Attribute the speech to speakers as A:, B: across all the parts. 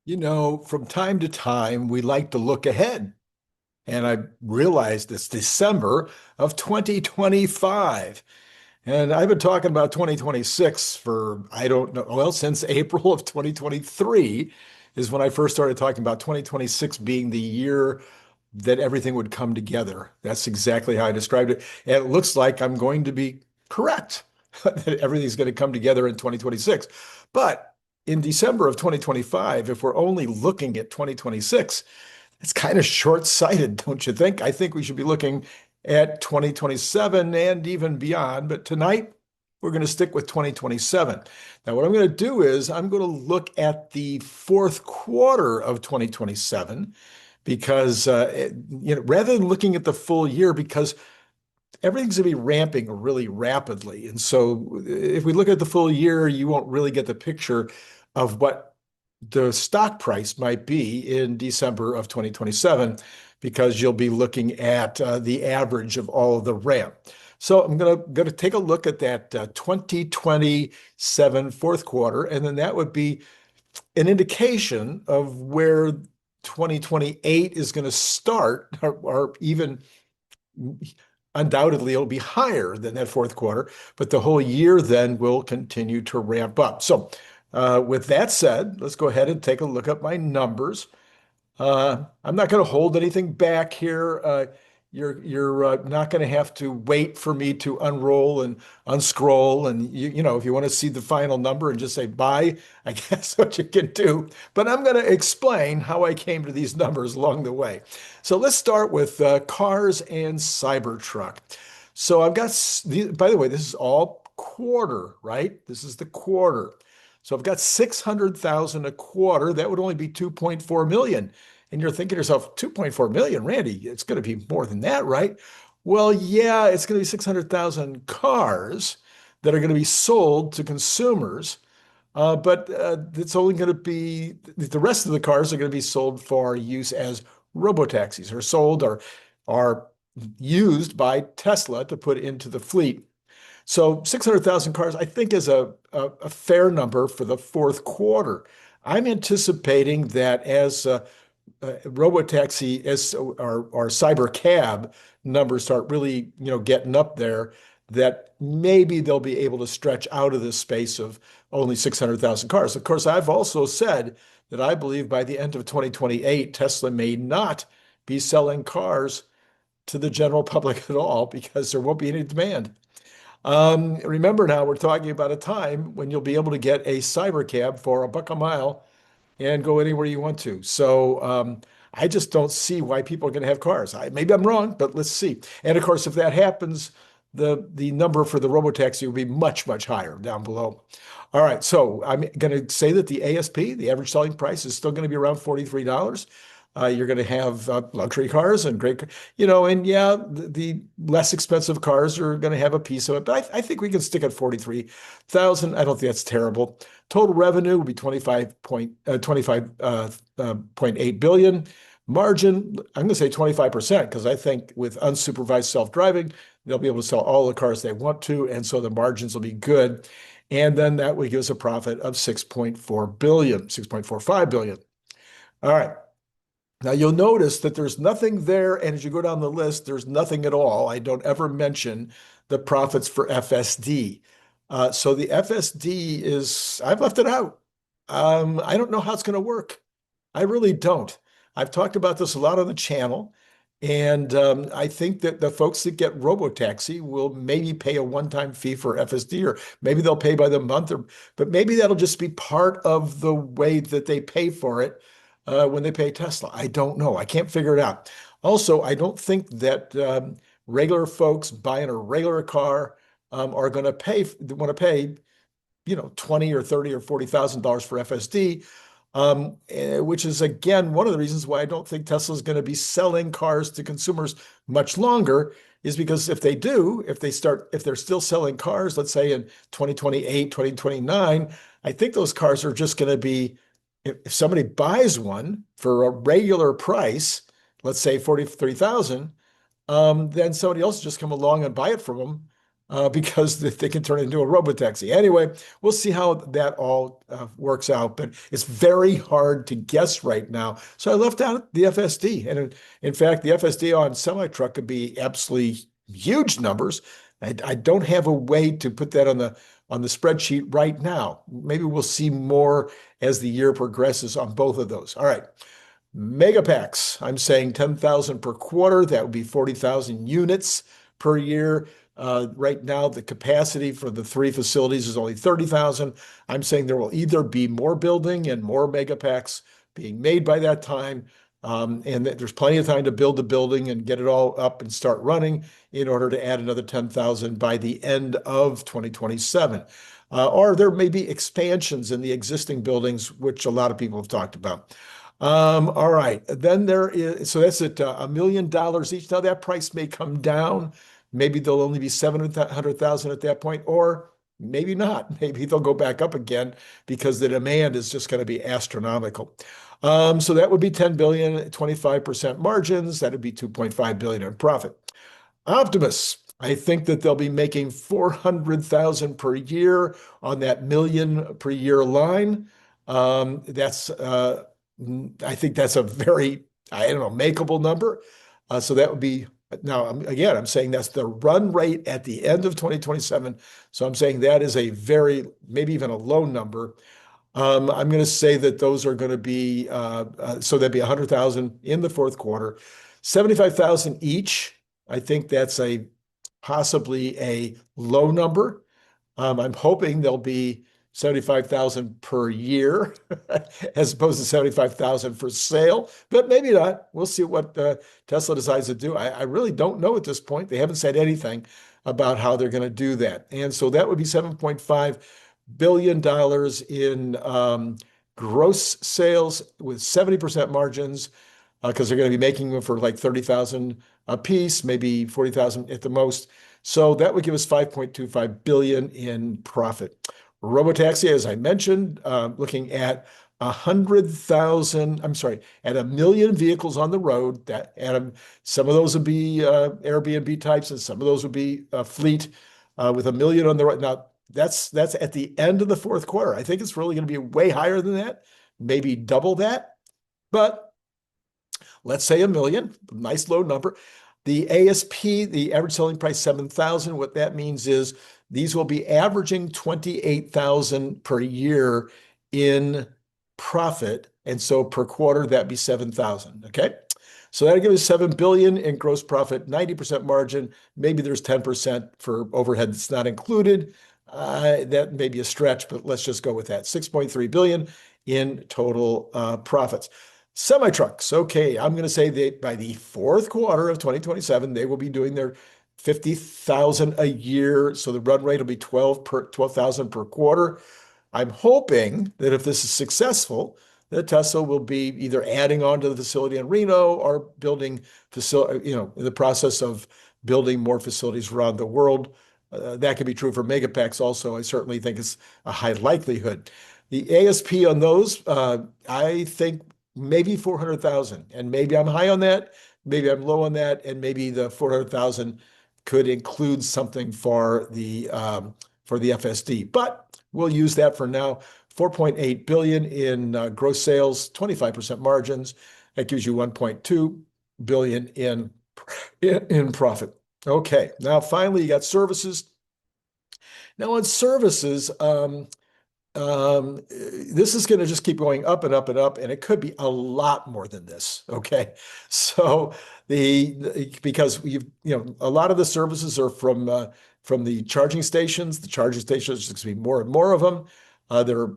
A: From time to time, we like to look ahead. And I realized it's December of 2025. And I've been talking about 2026 for, I don't know, well, since April of 2023 is when I first started talking about 2026 being the year that everything would come together. That's exactly how I described it. And it looks like I'm going to be correct that everything's going to come together in 2026. But in December of 2025, if we're only looking at 2026, it's kind of short-sighted, don't you think? I think we should be looking at 2027 and even beyond. But tonight, we're going to stick with 2027. Now, what I'm going to do is I'm going to look at the fourth quarter of 2027 because, rather than looking at the full year, because everything's going to be ramping really rapidly. And so if we look at the full year, you won't really get the picture of what the stock price might be in December of 2027 because you'll be looking at the average of all of the ramp. So I'm going to take a look at that 2027 fourth quarter, and then that would be an indication of where 2028 is going to start, or even undoubtedly it'll be higher than that fourth quarter, but the whole year then will continue to ramp up. So with that said, let's go ahead and take a look at my numbers. I'm not going to hold anything back here. You're not going to have to wait for me to unroll and unscroll. And if you want to see the final number and just say bye, I guess that's what you can do. But I'm going to explain how I came to these numbers along the way. So let's start with cars and Cybertruck. So I've got, by the way, this is all quarter, right? This is the quarter. So I've got 600,000 a quarter. That would only be 2.4 million. And you're thinking to yourself, 2.4 million, Randy, it's going to be more than that, right? Well, yeah, it's going to be 600,000 cars that are going to be sold to consumers. But it's only going to be, the rest of the cars are going to be sold for use as robotaxis, or sold or are used by Tesla to put into the fleet. So 600,000 cars, I think, is a fair number for the fourth quarter. I'm anticipating that as robotaxi, as our cyber cab numbers start really, getting up there, that maybe they'll be able to stretch out of this space of only 600,000 cars. Of course, I've also said that I believe by the end of 2028, Tesla may not be selling cars to the general public at all because there won't be any demand. Remember now, we're talking about a time when you'll be able to get a cyber cab for $1 a mile and go anywhere you want to. So I just don't see why people are going to have cars. Maybe I'm wrong, but let's see. And of course, if that happens, the number for the robotaxi will be much, much higher down below. All right, so I'm going to say that the ASP, the average selling price, is still going to be around $43. You're going to have luxury cars and great, and yeah, the less expensive cars are going to have a piece of it. But I think we can stick at 43,000. I don't think that's terrible. Total revenue will be 25.8 billion. Margin, I'm going to say 25% because I think with unsupervised self-driving, they'll be able to sell all the cars they want to, and so the margins will be good. And then that would give us a profit of 6.4 billion, 6.45 billion. All right. Now you'll notice that there's nothing there, and as you go down the list, there's nothing at all. I don't ever mention the profits for FSD. So the FSD I've left it out. I don't know how it's going to work. I really don't. I've talked about this a lot on the channel, and I think that the folks that get robotaxi will maybe pay a one-time fee for FSD, or maybe they'll pay by the month, but maybe that'll just be part of the way that they pay for it. When they pay Tesla. I don't know. I can't figure it out. Also, I don't think that regular folks buying a regular car are going to want to pay, 20 or 30 or $40,000 for FSD, which is again one of the reasons why I don't think Tesla is going to be selling cars to consumers much longer. Is because if they're still selling cars, let's say in 2028, 2029, I think those cars are just going to be, if somebody buys one for a regular price, let's say 43,000, then somebody else just come along and buy it from them because they can turn it into a robotaxi. Anyway, we'll see how that all works out, but it's very hard to guess right now. So I left out the FSD. And in fact, the FSD on semi-truck could be absolutely huge numbers. I don't have a way to put that on the spreadsheet right now. Maybe we'll see more as the year progresses on both of those. All right. Megapacks, I'm saying 10,000 per quarter. That would be 40,000 units per year. Right now, the capacity for the three facilities is only 30,000. I'm saying there will either be more building and more megapacks being made by that time, and that there's plenty of time to build the building and get it all up and start running in order to add another 10,000 by the end of 2027. Or there may be expansions in the existing buildings, which a lot of people have talked about. All right, then so that's at $1 million each. Now that price may come down. Maybe they'll only be 700,000 at that point, or maybe not. Maybe they'll go back up again because the demand is just going to be astronomical. So that would be 10 billion, 25% margins. That would be 2.5 billion in profit. Optimus, I think that they'll be making 400,000 per year on that million per year line. I think that's a very, I don't know, makeable number. So that would be, now again, I'm saying that's the run rate at the end of 2027. So I'm saying that is a very, maybe even a low number. I'm going to say that those are going to be, so that'd be 100,000 in the fourth quarter, 75,000 each. I think that's possibly a low number. I'm hoping there'll be 75,000 per year as opposed to 75,000 for sale, but maybe not. We'll see what Tesla decides to do. I really don't know at this point. They haven't said anything about how they're going to do that. And so that would be $7.5 billion in gross sales with 70% margins, because they're going to be making them for like 30,000 a piece, maybe 40,000 at the most. So that would give us 5.25 billion in profit. Robotaxi, as I mentioned, looking at 100,000, I'm sorry, at 1 million vehicles on the road. Some of those would be Airbnb types, and some of those would be fleet with 1 million on the road. Now, that's at the end of the fourth quarter. I think it's really going to be way higher than that, maybe double that. But let's say 1 million, nice low number. The ASP, the average selling price, 7,000. What that means is these will be averaging 28,000 per year in profit. And so per quarter, that'd be 7,000. Okay. So that'll give us 7 billion in gross profit, 90% margin. Maybe there's 10% for overhead that's not included. That may be a stretch, but let's just go with that. 6.3 billion in total profits. Semi-trucks. Okay. I'm going to say that by the fourth quarter of 2027, they will be doing their 50,000 a year. So the run rate will be 12,000 per quarter. I'm hoping that if this is successful, that Tesla will be either adding on to the facility in Reno or building facility, in the process of building more facilities around the world. That could be true for Megapacks also. I certainly think it's a high likelihood. The ASP on those, I think maybe 400,000, and maybe I'm high on that, maybe I'm low on that, and maybe the 400,000 could include something for the FSD, but we'll use that for now. 4.8 billion in gross sales, 25% margins. That gives you 1.2 billion in profit. Okay, now finally you got services. Now on services, this is going to just keep going up and up and up, and it could be a lot more than this. Okay, so because a lot of the services are from the charging stations. The charging stations, there's going to be more and more of them. We're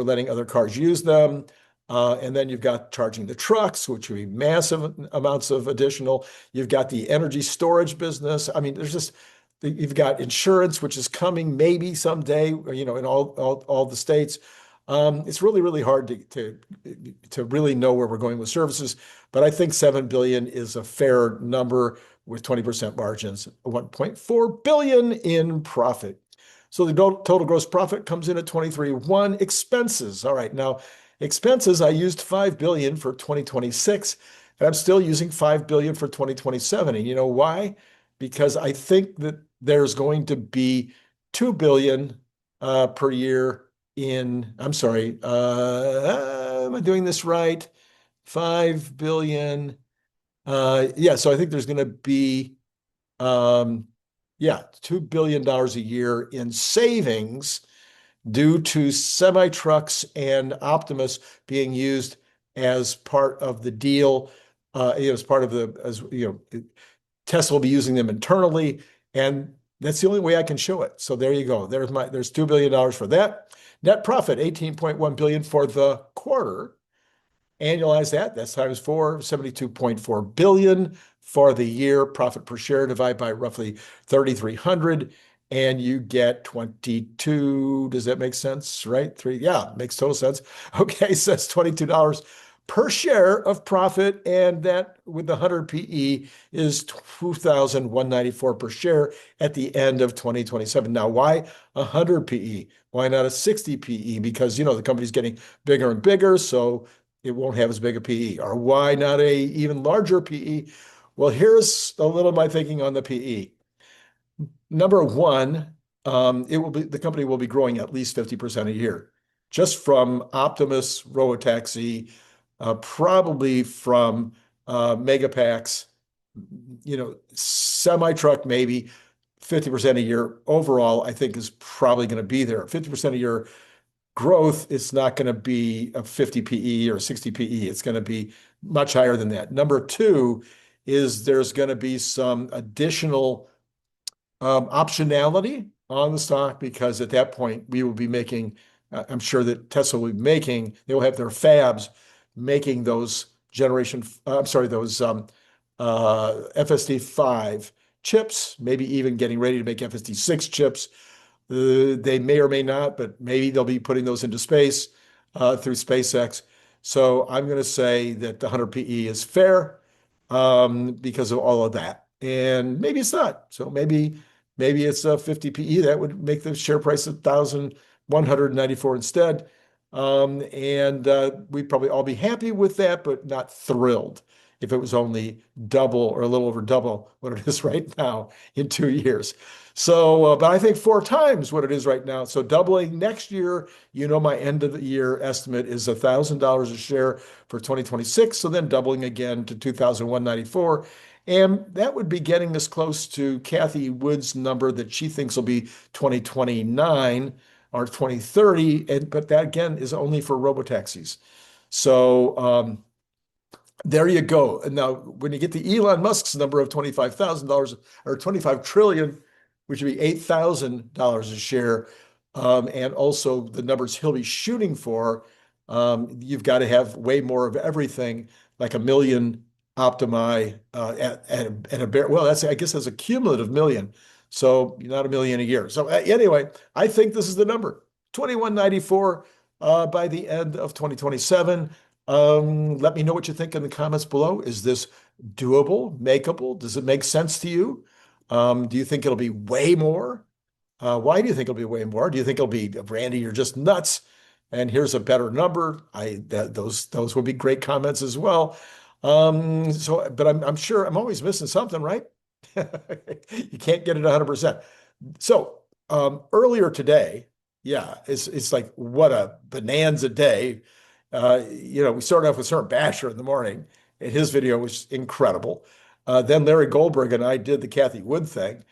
A: letting other cars use them. And then you've got charging the trucks, which would be massive amounts of additional. You've got the energy storage business. I mean, you've got insurance, which is coming maybe someday, in all the states. It's really, really hard to really know where we're going with services. But I think 7 billion is a fair number with 20% margins, 1.4 billion in profit. So the total gross profit comes in at 23.1. Expenses. All right. Now, expenses, I used 5 billion for 2026, and I'm still using 5 billion for 2027. And you know why? Because I think that there's going to be 2 billion per year in, I'm sorry, am I doing this right? 5 billion. Yeah, so I think there's going to be, yeah, $2 billion a year in savings due to semi-trucks and Optimus being used as part of the deal, as part of Tesla will be using them internally, and that's the only way I can show it. So there you go. There's $2 billion for that. Net profit, 18.1 billion for the quarter. Annualize that, that's times 4, 72.4 billion for the year. Profit per share divide by roughly 3,300, and you get 22. Does that make sense? Right? Yeah, makes total sense. Okay, so that's $22 per share of profit, and that with the 100 PE is 2,194 per share at the end of 2027. Now, why 100 PE? Why not a 60 PE? Because the company's getting bigger and bigger, so it won't have as big a PE. Or why not a even larger PE? Well, here's a little of my thinking on the PE. Number one, the company will be growing at least 50% a year, just from Optimus, robotaxi, probably from Megapacks, semi-truck maybe 50% a year overall, I think is probably going to be there. 50% a year growth, it's not going to be a 50 PE or a 60 PE. It's going to be much higher than that. Number two is there's going to be some additional optionality on the stock, because at that point we will be making, I'm sure that Tesla will be making, they will have their fabs making those FSD5 chips, maybe even getting ready to make FSD6 chips. They may or may not, but maybe they'll be putting those into space through SpaceX. So I'm going to say that the 100 PE is fair because of all of that. And maybe it's not. So maybe it's a 50 PE. That would make the share price 1,194 instead. And we'd probably all be happy with that, but not thrilled if it was only double or a little over double what it is right now in 2 years. So, but I think 4 times what it is right now. So doubling next year, my end of the year estimate is $1,000 a share for 2026. So then doubling again to 2,194. And that would be getting us close to Cathie Wood's number that she thinks will be 2029 or 2030. But that again is only for robotaxis. So there you go. And now when you get the Elon Musk's number of $25,000 or 25 trillion, which would be $8,000 a share, and also the numbers he'll be shooting for, you've got to have way more of everything, like 1 million Optimi at a bear. Well, I guess that's a cumulative million. So not 1 million a year. So anyway, I think this is the number, 2194 by the end of 2027. Let me know what you think in the comments below. Is this doable, makeable? Does it make sense to you? Do you think it'll be way more? Why do you think it'll be way more? Do you think it'll be, Randy, you're just nuts, and here's a better number? Those would be great comments as well. But I'm sure I'm always missing something, right? You can't get it 100%. So earlier today, yeah, it's like what a bonanza day. We started off with Cern Basher in the morning, and his video was incredible. Then Larry Goldberg and I did the Cathie Wood thing.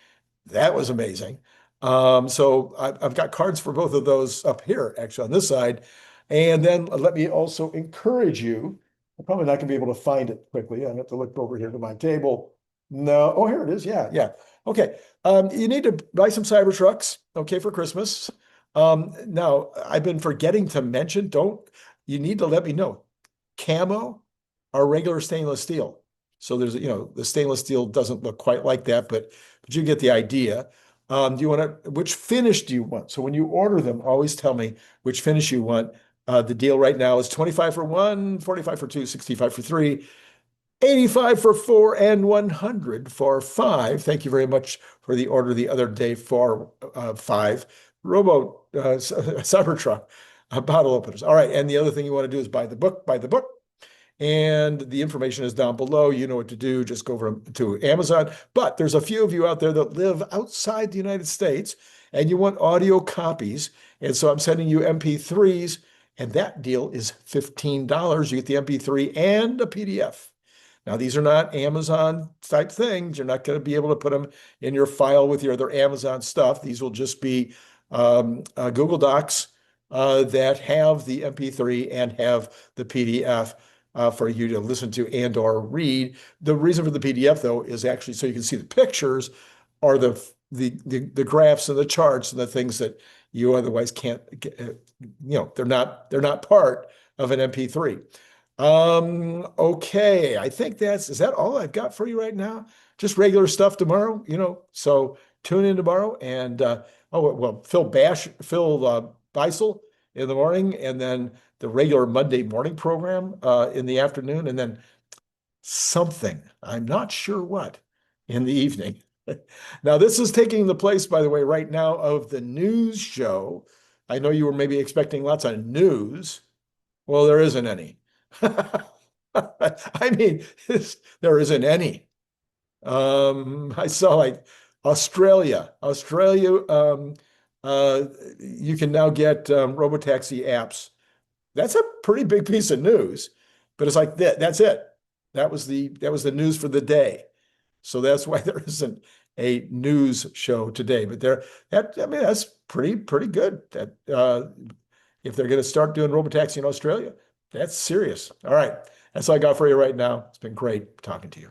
A: That was amazing. So I've got cards for both of those up here, actually, on this side. And then let me also encourage you. I'm probably not going to be able to find it quickly. I have to look over here to my table. No. Oh, here it is. Yeah. Okay. You need to buy some Cybertrucks, okay, for Christmas. Now, I've been forgetting to mention, you need to let me know. Camo or regular stainless steel. So there's, the stainless steel doesn't look quite like that, but you get the idea. Which finish do you want? So when you order them, always tell me which finish you want. The deal right now is 25 for 1, 45 for 2, 65 for 3, 85 for 4, and 100 for 5. Thank you very much for the order the other day for 5 Robo Cybertruck bottle openers. All right, and the other thing you want to do is buy the book. And the information is down below. You know what to do. Just go over to Amazon. But there's a few of you out there that live outside the United States and you want audio copies. And so I'm sending you MP3s, and that deal is $15. You get the MP3 and a PDF. Now, these are not Amazon type things. You're not going to be able to put them in your file with your other Amazon stuff. These will just be Google Docs that have the MP3 and have the PDF for you to listen to and or read. The reason for the PDF, though, is actually so you can see the pictures or the graphs and the charts and the things that you otherwise can't get, they're not part of an MP3. Okay, I think is that all I've got for you right now? Just regular stuff tomorrow, so tune in tomorrow and Phil Beisel in the morning, and then the regular Monday morning program in the afternoon, and then something, I'm not sure what, in the evening. Now, this is taking the place, by the way, right now of the news show. I know you were maybe expecting lots of news. Well, there isn't any. I mean, there isn't any. I saw like Australia, you can now get robotaxi apps. That's a pretty big piece of news, but it's like that's it. That was the news for the day. So that's why there isn't a news show today. But that's pretty good. That if they're going to start doing robotaxi in Australia, that's serious. All right, that's all I got for you right now. It's been great talking to you.